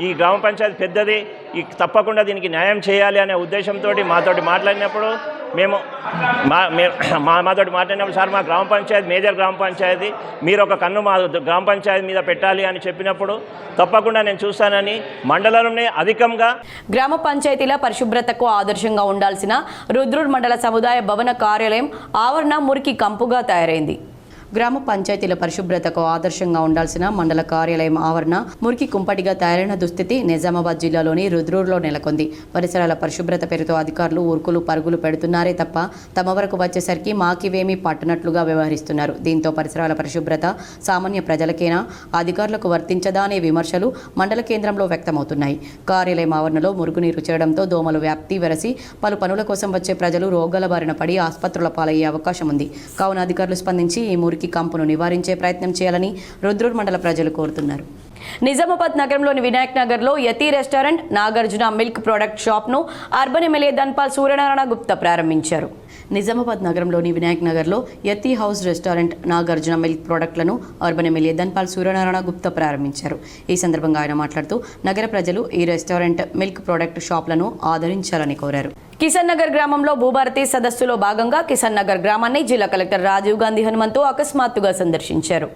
ఈ గ్రామ పంచాయతీ పెద్దది, ఈ తప్పకుండా దీనికి న్యాయం చేయాలి అనే ఉద్దేశంతో మాతోటి మాట్లాడినప్పుడు మాతోటి మాట్లాడినప్పుడు సార్ మా గ్రామ పంచాయతీ మేజర్ గ్రామ పంచాయతీ, మీరు ఒక కన్ను మా గ్రామ పంచాయతీ మీద పెట్టాలి అని చెప్పినప్పుడు తప్పకుండా నేను చూస్తానని మండలంలోనే అధికంగా గ్రామ పంచాయతీల పరిశుభ్రతకు ఆదర్శంగా ఉండాల్సిన రుద్రూర్ మండల సముదాయ భవన కార్యాలయం ఆవరణ మురికి కంపుగా తయారైంది. గ్రామ పంచాయతీల పరిశుభ్రతకు ఆదర్శంగా ఉండాల్సిన మండల కార్యాలయం ఆవరణ మురికి కుంపటిగా తయారైన దుస్థితి నిజామాబాద్ జిల్లాలోని రుద్రూరులో నెలకొంది. పరిసరాల పరిశుభ్రత పేరుతో అధికారులు ఉరుకులు పరుగులు పెడుతున్నారే తప్ప తమ వరకు వచ్చేసరికి మాకివేమీ పట్టనట్లుగా వ్యవహరిస్తున్నారు. దీంతో పరిసరాల పరిశుభ్రత సామాన్య ప్రజలకేనా, అధికారులకు వర్తించదా అనే విమర్శలు మండల కేంద్రంలో వ్యక్తమవుతున్నాయి. కార్యాలయం ఆవరణలో మురుగునీరు చేరడంతో దోమలు వ్యాప్తి వెరసి పలు పనుల కోసం వచ్చే ప్రజలు రోగాల బారిన పడి ఆసుపత్రుల పాలయ్యే అవకాశం ఉంది. కావున అధికారులు స్పందించి ఈ మురికి కంపును నివారించే ప్రయత్నం చేయాలని రుద్రూర్ మండల ప్రజలు కోరుతున్నారు. నిజామాబాద్ నగరంలోని వినాయక్ నగర్లో Yati restaurant, Nagarjuna milk product షాప్ను అర్బన్ ఎమ్మెల్యే ధన్పాల్ సూర్యనారాయణ గుప్తా ప్రారంభించారు. నిజామాబాద్ నగరంలోని వినాయక్ నగర్లో Yati house restaurant, Nagarjuna milk ప్రొడక్ట్లను అర్బన్ ఎమ్మెల్యే ధన్పాల్ సూర్యనారాయణ గుప్తా ప్రారంభించారు. ఈ సందర్భంగా ఆయన మాట్లాడుతూ నగర ప్రజలు ఈ రెస్టారెంట్, మిల్క్ ప్రొడక్ట్ షాప్లను ఆదరించాలని కోరారు. కిషన్ నగర్ గ్రామంలో భూభారతి సదస్సులో భాగంగా కిషన్ నగర్ గ్రామాన్ని జిల్లా కలెక్టర్ రాజీవ్ గాంధీ హనుమంతు అకస్మాత్తుగా సందర్శించారు.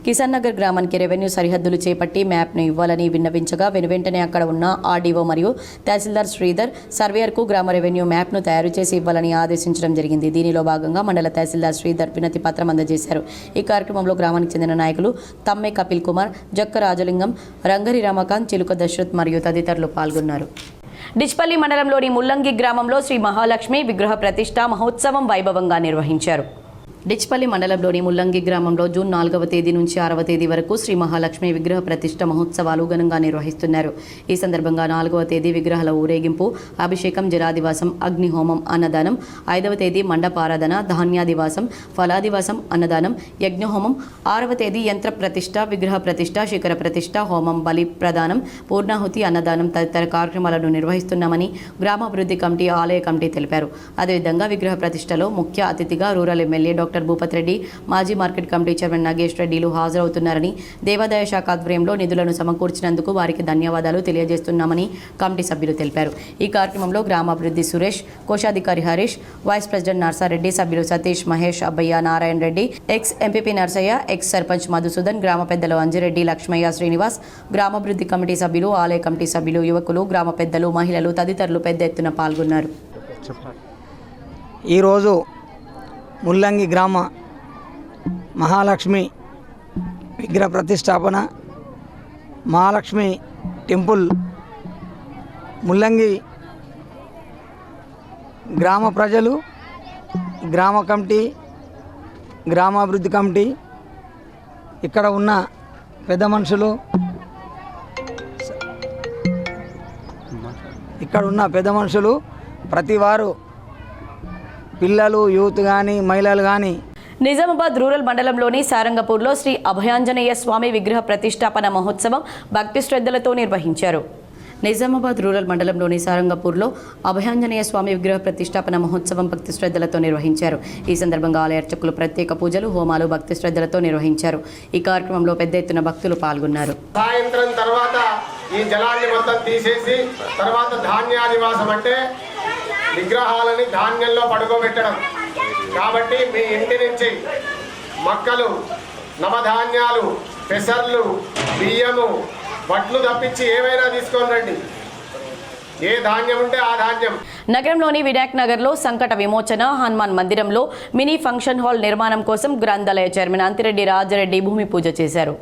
కిషన్ నగర్ గ్రామానికి రెవెన్యూ సరిహద్దులు చేపట్టి మ్యాప్ను ఇవ్వాలని విన్నవించగా వెనువెంటనే అక్కడ ఉన్న ఆర్డీఓ మరియు తహసీల్దార్ శ్రీధర్ సర్వేయర్కు గ్రామ రెవెన్యూ మ్యాప్ను తయారు చేసి ఇవ్వాలని ఆదేశించడం జరిగింది. దీనిలో భాగంగా మండల తహసీల్దార్ శ్రీధర్ వినతి పత్రం అందజేశారు. ఈ కార్యక్రమంలో గ్రామానికి చెందిన నాయకులు తమ్మె కపిల్ కుమార్, జక్క రాజలింగం, రంగరి రమకాంత్, చిలుక దశరథ్ మరియు తదితరులు పాల్గొన్నారు. డిచ్పల్లి మండలంలోని ముల్లంగి గ్రామంలో శ్రీ మహాలక్ష్మి విగ్రహ ప్రతిష్ఠ మహోత్సవం వైభవంగా నిర్వహించారు. డిచ్పల్లి మండలంలోని ముల్లంగి గ్రామంలో జూన్ 4వ తేదీ నుంచి 6వ తేదీ వరకు శ్రీ మహాలక్ష్మి విగ్రహ ప్రతిష్ఠ మహోత్సవాలు ఘనంగా నిర్వహిస్తున్నారు. ఈ సందర్భంగా 4వ తేదీ విగ్రహాల ఊరేగింపు, అభిషేకం, జలాదివాసం, అగ్నిహోమం, అన్నదానం, 5వ తేదీ మండపారాధన, ధాన్యాదివాసం, ఫలాదివాసం, అన్నదానం, యజ్ఞహోమం, 6వ తేదీ యంత్ర ప్రతిష్ఠ, విగ్రహ ప్రతిష్ఠ, శిఖర ప్రతిష్ఠ, హోమం, బలి ప్రదానం, పూర్ణాహుతి, అన్నదానం తదితర కార్యక్రమాలను నిర్వహిస్తున్నామని గ్రామాభివృద్ధి కమిటీ, ఆలయ కమిటీ తెలిపారు. అదేవిధంగా విగ్రహ ప్రతిష్టలో ముఖ్య అతిథిగా rural MLA doctor Bhupat Reddy, మాజీ మార్కెట్ కమిటీ చైర్మన్ నాగేష్ రెడ్డిలు హాజరవుతున్నారని, దేవాదాయ శాఖ ఆధ్వర్యంలో నిధులను సమకూర్చినందుకు వారికి ధన్యవాదాలు తెలియజేస్తున్నామని కమిటీ సభ్యులు తెలిపారు. ఈ కార్యక్రమంలో గ్రామాభివృద్ధి సురేష్, కోశాధికారి హరీష్, వైస్ ప్రెసిడెంట్ నర్సారెడ్డి, సభ్యులు Satish, Mahesh, Abbayya, Narayana Reddy, ex MPP Narsaiah, ex sarpanch Madhusudan, గ్రామ పెద్దలు అంజిరెడ్డి, లక్ష్మయ్య, శ్రీనివాస్, గ్రామాభివృద్ధి కమిటీ సభ్యులు, ఆలయ కమిటీ సభ్యులు, యువకులు, గ్రామ పెద్దలు, మహిళలు తదితరులు పెద్ద ఎత్తున పాల్గొన్నారు. ఈరోజు ముల్లంగి గ్రామ మహాలక్ష్మి విగ్రహ ప్రతిష్టాపన, మహాలక్ష్మి టెంపుల్ ముల్లంగి గ్రామ ప్రజలు, గ్రామ కమిటీ, గ్రామాభివృద్ధి కమిటీ, ఇక్కడ ఉన్న పెద్ద మనుషులు ప్రతి వారు, పిల్లలు, యూత్ కానీ, మహిళలు కానీ. నిజామాబాద్ రూరల్ మండలంలోని సారంగపూర్లో శ్రీ అభయాంజనేయ స్వామి విగ్రహ ప్రతిష్టాపన మహోత్సవం భక్తి శ్రద్ధలతో నిర్వహించారు. నిజామాబాద్ రూరల్ మండలంలోని సారంగపూర్లో అభయాంజనేయ స్వామి విగ్రహ ప్రతిష్టాపన మహోత్సవం భక్తి శ్రద్ధలతో నిర్వహించారు. ఈ సందర్భంగా ఆలయ అర్చకులు ప్రత్యేక పూజలు, హోమాలు భక్తి శ్రద్ధలతో నిర్వహించారు. ఈ కార్యక్రమంలో పెద్ద ఎత్తున భక్తులు పాల్గొన్నారు. సాయంత్రం తర్వాత ఈ జలాన్ని మొత్తం తీసేసి తర్వాత ధాన్యాదివాసం అంటే విగ్రహాలని ధాన్యంలో పడుకోబెట్టడం. కాబట్టి మీ ఇంటి నుంచి మొక్కలు, నవధాన్యాలు, పెసర్లు, బియ్యము, వడ్లు తప్పించి ఏవైనా తీసుకొని రండి. ఏ ధాన్యం ఉంటే ఆ ధాన్యం. నగరంలోని వినాయక్ నగర్లో సంకట విమోచన హనుమాన్ మందిరంలో మినీ ఫంక్షన్ హాల్ నిర్మాణం కోసం గ్రంథాలయ చైర్మన్ అంతిరెడ్డి రాజరెడ్డి భూమి పూజ చేశారు.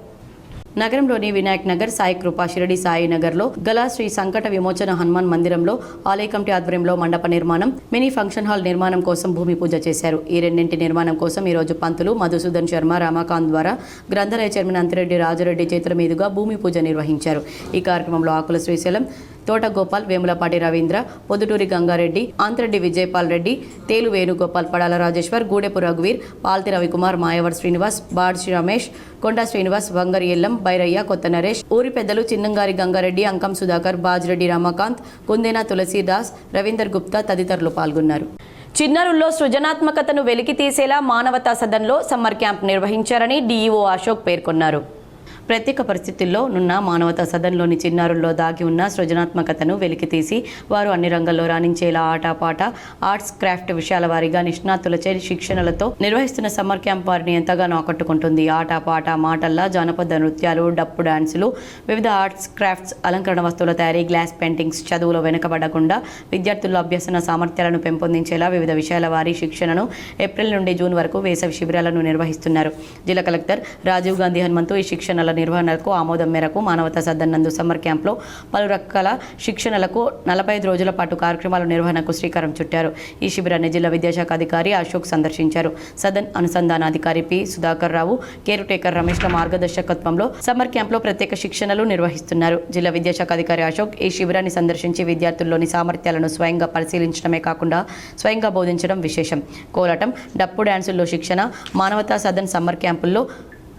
నగరంలోని వినాయక్ నగర్, సాయి కృపా, షిరడి సాయి నగర్లో గల శ్రీ సంకట విమోచన హనుమాన్ మందిరంలో ఆలయ కమిటీ ఆధ్వర్యంలో మండప నిర్మాణం, మినీ ఫంక్షన్ హాల్ నిర్మాణం కోసం భూమి పూజ చేశారు. ఈ రెండింటి నిర్మాణం కోసం ఈరోజు పంతులు మధుసూదన్ శర్మ, రమాకాంత్ ద్వారా గ్రంథాలయ చైర్మన్ అంతిరెడ్డి రాజరెడ్డి చేతుల మీదుగా భూమి పూజ నిర్వహించారు. ఈ కార్యక్రమంలో ఆకుల శ్రీశైలం, తోట గోపాల్, వేములపాటి రవీంద్ర, పొద్దుటూరి గంగారెడ్డి, ఆంత్రెడ్డి విజయపాల్ రెడ్డి, తేలు వేణుగోపాల్, పడాల రాజేశ్వర్, గూడెపు రఘువీర్, పాల్తి రవికుమార్, మాయవర్ శ్రీనివాస్, బాడ్చి రమేష్, కొండా శ్రీనివాస్, వంగరి ఎల్లం, బైరయ్య, కొత్త నరేష్, ఊరి పెద్దలు చిన్నంగారి గంగారెడ్డి, అంకం సుధాకర్, బాజిరెడ్డి రమాకాంత్, కుందేనా తులసీదాస్, రవీందర్ గుప్తా తదితరులు పాల్గొన్నారు. చిన్నారుల్లో సృజనాత్మకతను వెలికి తీసేలా మానవతా సదన్లో సమ్మర్ క్యాంప్ నిర్వహించారని డీఈఓ అశోక్ పేర్కొన్నారు. ప్రత్యేక పరిస్థితుల్లో నున్న మానవతా సదన్లోని చిన్నారుల్లో దాగి ఉన్న సృజనాత్మకతను వెలికితీసి వారు అన్ని రంగాల్లో రాణించేలా ఆటపాట, ఆర్ట్స్, క్రాఫ్ట్ విషయాల వారీగా నిష్ణాతులచే శిక్షణలతో నిర్వహిస్తున్న సమ్మర్ క్యాంప్ వారిని ఎంతగానో ఆకట్టుకుంటుంది. ఆటపాట, మాటల్లా జానపద నృత్యాలు, డప్పు డాన్సులు, వివిధ ఆర్ట్స్, క్రాఫ్ట్స్, అలంకరణ వస్తువుల తయారీ, గ్లాస్ పెయింటింగ్స్, చదువులో వెనుకబడకుండా విద్యార్థుల్లో అభ్యసన సామర్థ్యాలను పెంపొందించేలా వివిధ విషయాల వారి శిక్షణను ఏప్రిల్ నుండి జూన్ వరకు వేసవి శిబిరాలను నిర్వహిస్తున్నారు. జిల్లా కలెక్టర్ రాజీవ్ గాంధీ హనుమంతు ఈ శిక్షణల నిర్వహణకు ఆమోదం మేరకు మానవతా సదన్ నందు సమ్మర్ క్యాంప్లో పలు రకాల శిక్షణలకు 45 రోజుల పాటు కార్యక్రమాల నిర్వహణకు శ్రీకారం చుట్టారు. ఈ శిబిరాన్ని జిల్లా విద్యాశాఖ అధికారి అశోక్ సందర్శించారు. సదన్ అనుసంధానాధికారి పి సుధాకర్ రావు, కేర్ టేకర్ రమేష్ల మార్గదర్శకత్వంలో సమ్మర్ క్యాంప్లో ప్రత్యేక శిక్షణలు నిర్వహిస్తున్నారు. జిల్లా విద్యాశాఖ అధికారి అశోక్ ఈ శిబిరాన్ని సందర్శించి విద్యార్థుల్లోని సామర్థ్యాలను స్వయంగా పరిశీలించడమే కాకుండా స్వయంగా బోధించడం విశేషం. కోలాటం, డప్పు డ్యాన్సుల్లో శిక్షణ, మానవతా సదన్ సమ్మర్ క్యాంపుల్లో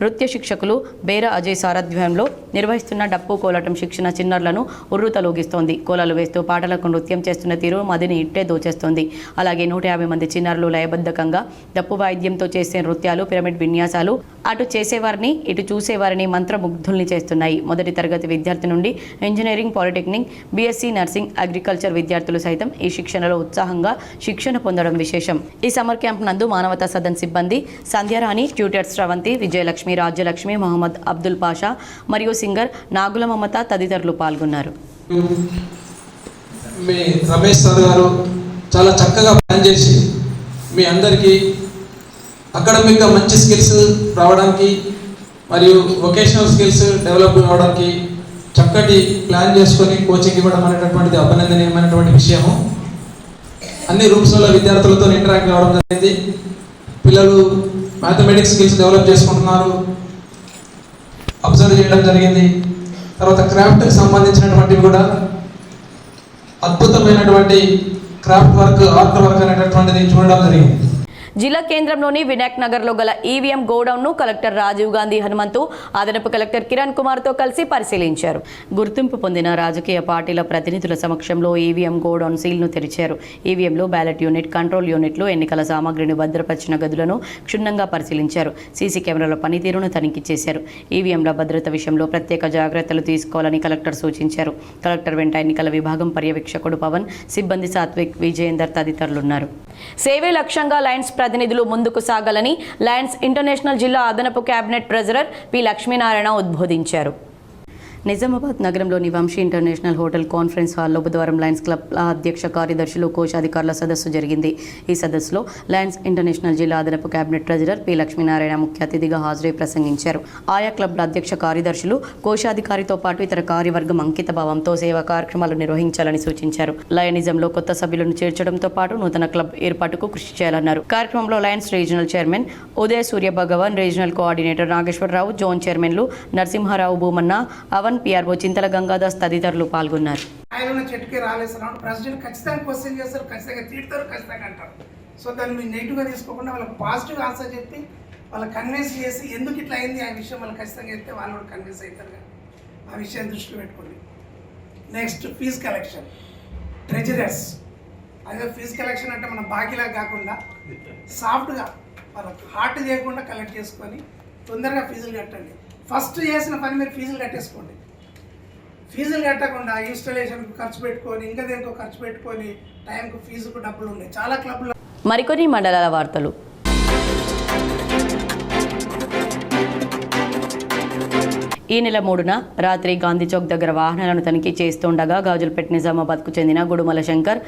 నృత్య శిక్షకులు బేర అజయ్ సారథ్యంలో నిర్వహిస్తున్న డప్పు కోలాటం శిక్షణ చిన్నారులను ఉర్రూతలూగిస్తోంది. కోలాలు వేస్తూ పాటలకు నృత్యం చేస్తున్న తీరు మదిని ఇట్టే దోచేస్తోంది. అలాగే 150 మంది చిన్నారులు లయబద్ధకంగా డప్పు వాయిద్యంతో చేసే నృత్యాలు, పిరమిడ్ విన్యాసాలు అటు చేసేవారిని ఇటు చూసేవారిని మంత్రముగ్ధుల్ని చేస్తున్నాయి. మొదటి తరగతి విద్యార్థి నుండి engineering, polytechnic, BSc nursing, agriculture విద్యార్థులు సైతం ఈ శిక్షణలో ఉత్సాహంగా శిక్షణ పొందడం విశేషం. ఈ సమ్మర్ క్యాంప్ నందు మానవతా సదన్ సిబ్బంది సంధ్యారాణి, ట్యూటర్స్ శ్రవంతి, విజయలక్ష్మి, రాజ్యలక్ష్మి, మొహమ్మద్ అబ్దుల్ పాషా మరియు సింగర్ నాగుల మమత తదితరులు పాల్గొన్నారు. మీ రమేష్ సార్ గారు చాలా చక్కగా ప్లాన్ చేసి మీ అందరికీ అకాడమిక్గా మంచి స్కిల్స్ రావడానికి మరియు వొకేషనల్ స్కిల్స్ డెవలప్ అవ్వడానికి చక్కటి ప్లాన్ చేసుకొని కోచింగ్ ఇవ్వడం అనేటటువంటిది అభినందనీయమైనటువంటి విషయము. అన్ని రూమ్స్లో విద్యార్థులతో ఇంటరాక్ట్ అవ్వడం జరిగింది. పిల్లలు మ్యాథమెటిక్స్ స్కిల్స్ డెవలప్ చేసుకుంటున్నారు, అబ్జర్వ్ చేయడం జరిగింది. తర్వాత క్రాఫ్ట్కి సంబంధించినటువంటివి కూడా అద్భుతమైనటువంటి క్రాఫ్ట్ వర్క్, ఆర్ట్ వర్క్ అనేటటువంటిది చూడడం జరిగింది. జిల్లా కేంద్రంలోని వినాయక్ నగర్లో గల ఈవీఎం గోడౌన్ను కలెక్టర్ రాజీవ్ గాంధీ హనుమంతు అదనపు కలెక్టర్ కిరణ్ కుమార్తో కలిసి పరిశీలించారు. గుర్తింపు పొందిన రాజకీయ పార్టీల ప్రతినిధుల సమక్షంలో ఈవీఎం గోడౌన్ సీల్ను తెరిచారు. ఈవీఎంలో బ్యాలెట్ యూనిట్, కంట్రోల్ యూనిట్లు, ఎన్నికల సామాగ్రిని భద్రపరిచిన గదులను క్షుణ్ణంగా పరిశీలించారు. సీసీ కెమెరాల పనితీరును తనిఖీ చేశారు. ఈవీఎంల భద్రత విషయంలో ప్రత్యేక జాగ్రత్తలు తీసుకోవాలని కలెక్టర్ సూచించారు. కలెక్టర్ వెంట ఎన్నికల విభాగం పర్యవేక్షకుడు పవన్, సిబ్బంది సాత్విక్, విజయేందర్ తదితరులున్నారు. సేవే లక్ష్యంగా లయన్స్ ప్రతినిధులు ముందుకు సాగాలని లయన్స్ ఇంటర్నేషనల్ జిల్లా అదనపు క్యాబినెట్ ట్రెజరర్ పి లక్ష్మీనారాయణ ఉద్బోధించారు. నిజామాబాద్ నగరంలోని వంశీ ఇంటర్నేషనల్ హోటల్ కాన్ఫరెన్స్ హాల్లో బుధవారం లయన్స్ క్లబ్ అధ్యక్ష కార్యదర్శులు, కోశాధికారుల సదస్సు జరిగింది. ఈ సదస్సులో లయన్స్ ఇంటర్నేషనల్ జిల్లా అదనపు క్యాబినెట్ ట్రెజరర్ పి లక్ష్మీనారాయణ ముఖ్య అతిథిగా హాజరై ప్రసంగించారు. ఆయా క్లబ్ల అధ్యక్ష కార్యదర్శులు, కోశాధికారితో పాటు ఇతర కార్యవర్గం అంకిత భావంతో సేవా కార్యక్రమాలు నిర్వహించాలని సూచించారు. లయనిజంలో కొత్త సభ్యులను చేర్చడంతో పాటు నూతన క్లబ్ ఏర్పాటుకు కృషి చేయాలన్నారు. కార్యక్రమంలో లయన్స్ రీజనల్ చైర్మన్ ఉదయ సూర్య భగవాన్, రీజనల్ కోఆర్డినేటర్ నాగేశ్వరరావు, జోన్ చైర్మన్లు నరసింహారావు, భూమన్న, అవన్, పిఆర్ఓ చింతల గంగాదాస్ తదితరులు పాల్గొన్నారు. ఆయన చెట్టుకి రాలేస్తున్నాడు, ప్రెసిడెంట్ ఖచ్చితంగా క్వశ్చన్ చేస్తారు, ఖచ్చితంగా తీరుతారు, ఖచ్చితంగా అంటారు. సో దాన్ని మీరు నెగిటివ్గా తీసుకోకుండా వాళ్ళకి పాజిటివ్ ఆన్సర్ చెప్పి వాళ్ళకి కన్విన్స్ చేసి ఎందుకు ఇట్లా అయింది ఆ విషయం వాళ్ళు ఖచ్చితంగా చెప్తే వాళ్ళు కూడా కన్విన్స్ అవుతారు. ఆ విషయాన్ని దృష్టిలో పెట్టుకోండి. Next fees collection, treasurers. అదే ఫీజు కలెక్షన్ అంటే మన బాకీలా కాకుండా సాఫ్ట్గా వాళ్ళకి హార్ట్ చేయకుండా కలెక్ట్ చేసుకొని తొందరగా ఫీజులు కట్టండి. ఫస్ట్ చేసిన పని మీరు ఫీజులు కట్టేసుకోండి. ఫీజులు కట్టకుండా ఇన్స్టాలేషన్కు ఖర్చు పెట్టుకొని ఇంకా దేనికో ఖర్చు పెట్టుకొని టైంకు ఫీజుకు డబ్బులు ఉన్నాయి చాలా క్లబ్లో. మరికొన్ని మండలాల వార్తలు. ఈ నెల 3న రాత్రి గాంధీ చౌక్ దగ్గర వాహనాలను తనిఖీ చేస్తుండగా గాజులపేట నిజామాబాద్కు చెందిన గుడుమల శంకర్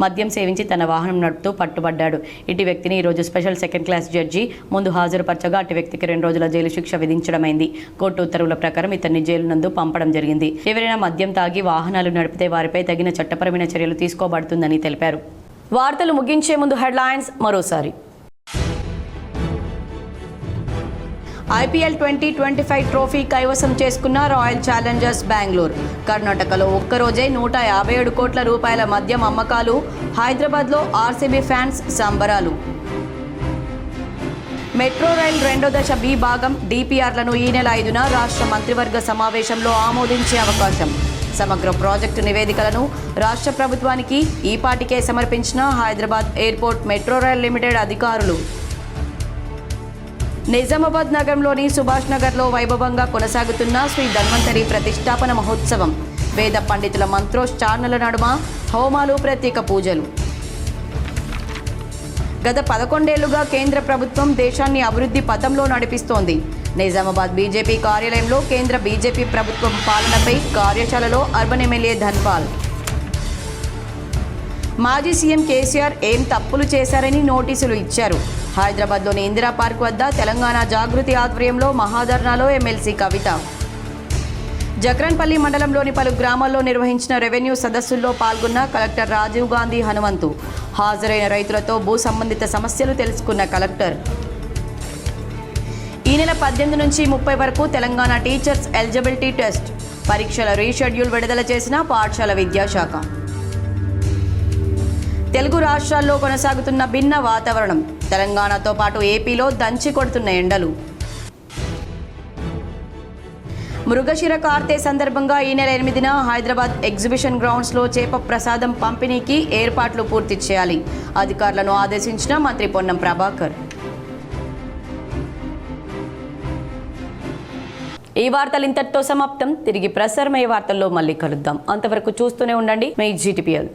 మద్యం సేవించి తన వాహనం నడుపుతూ పట్టుబడ్డాడు. ఇటు వ్యక్తిని ఈరోజు స్పెషల్ సెకండ్ క్లాస్ జడ్జి ముందు హాజరుపరచగా అటు వ్యక్తికి 2 రోజుల జైలు శిక్ష విధించడమైంది. కోర్టు ఉత్తర్వుల ప్రకారం ఇతన్ని జైలు నందు పంపడం జరిగింది. ఎవరైనా మద్యం తాగి వాహనాలు నడిపితే వారిపై తగిన చట్టపరమైన చర్యలు తీసుకోబడుతుందని తెలిపారు. వార్తలు ముగించే ముందు హెడ్లైన్స్ మరోసారి. IPL 2025 ట్రోఫీ కైవసం చేసుకున్న రాయల్ ఛాలెంజర్స్ బెంగళూరు. కర్ణాటకలో ఒక్కరోజే 157 కోట్ల రూపాయల మద్యం అమ్మకాలు. హైదరాబాద్లో RCB ఫ్యాన్స్ సంబరాలు. మెట్రో రైల్ 2వ దశ B భాగం DPRలను ఈ నెల 5న రాష్ట్ర మంత్రివర్గ సమావేశంలో ఆమోదించే అవకాశం. సమగ్ర ప్రాజెక్టు నివేదికలను రాష్ట్ర ప్రభుత్వానికి ఈపాటికే సమర్పించిన Hyderabad Airport Metro Rail limited అధికారులు. నిజామాబాద్ నగరంలోని సుభాష్ నగర్లో వైభవంగా కొనసాగుతున్న శ్రీ ధన్వంతరి ప్రతిష్టాపన మహోత్సవం. వేద పండితుల మంత్రోచ్చారణల నడుమ హోమాలు, ప్రత్యేక పూజలు. గత 11 ఏళ్లుగా కేంద్ర ప్రభుత్వం దేశాన్ని అభివృద్ధి పథంలో నడిపిస్తోంది. నిజామాబాద్ బీజేపీ కార్యాలయంలో కేంద్ర బీజేపీ ప్రభుత్వం పాలనపై కార్యశాలలో అర్బన్ ఎమ్మెల్యే ధన్పాల్. మాజీ సీఎం కేసీఆర్ ఏం తప్పులు చేశారని నోటీసులు ఇచ్చారు. హైదరాబాద్లోని ఇందిరా పార్క్ వద్ద తెలంగాణ జాగృతి ఆధ్వర్యంలో మహాధర్నాలో ఎమ్మెల్సీ కవిత. జక్రన్పల్లి మండలంలోని పలు గ్రామాల్లో నిర్వహించిన రెవెన్యూ సదస్సుల్లో పాల్గొన్న కలెక్టర్ రాజీవ్ గాంధీ హనుమంతు. హాజరైన రైతులతో భూ సంబంధిత సమస్యలు తెలుసుకున్న కలెక్టర్. ఈ నెల 18 నుంచి 30 వరకు తెలంగాణ టీచర్స్ ఎలిజిబిలిటీ టెస్ట్ పరీక్షల రీషెడ్యూల్ విడుదల చేసిన పాఠశాల విద్యాశాఖ. తెలుగు రాష్ట్రాల్లో కొనసాగుతున్న భిన్న వాతావరణం. తెలంగాణతో పాటు ఏపీలో దంచి కొడుతున్న ఎండలు. మృగశిర కార్తె సందర్భంగా ఈ నెల 8న హైదరాబాద్ ఎగ్జిబిషన్ గ్రౌండ్స్లో చేప ప్రసాదం పంపిణీకి ఏర్పాట్లు పూర్తి చేయాలి. అధికారులను ఆదేశించిన మంత్రి పొన్నం ప్రభాకర్. ఈ వార్తలు ఇంతటితో సమాప్తం. తిరిగి ప్రసారమయ్యే వార్తల్లో మళ్ళీ కలుద్దాం. అంతవరకు చూస్తూనే ఉండండి మీ GTPL.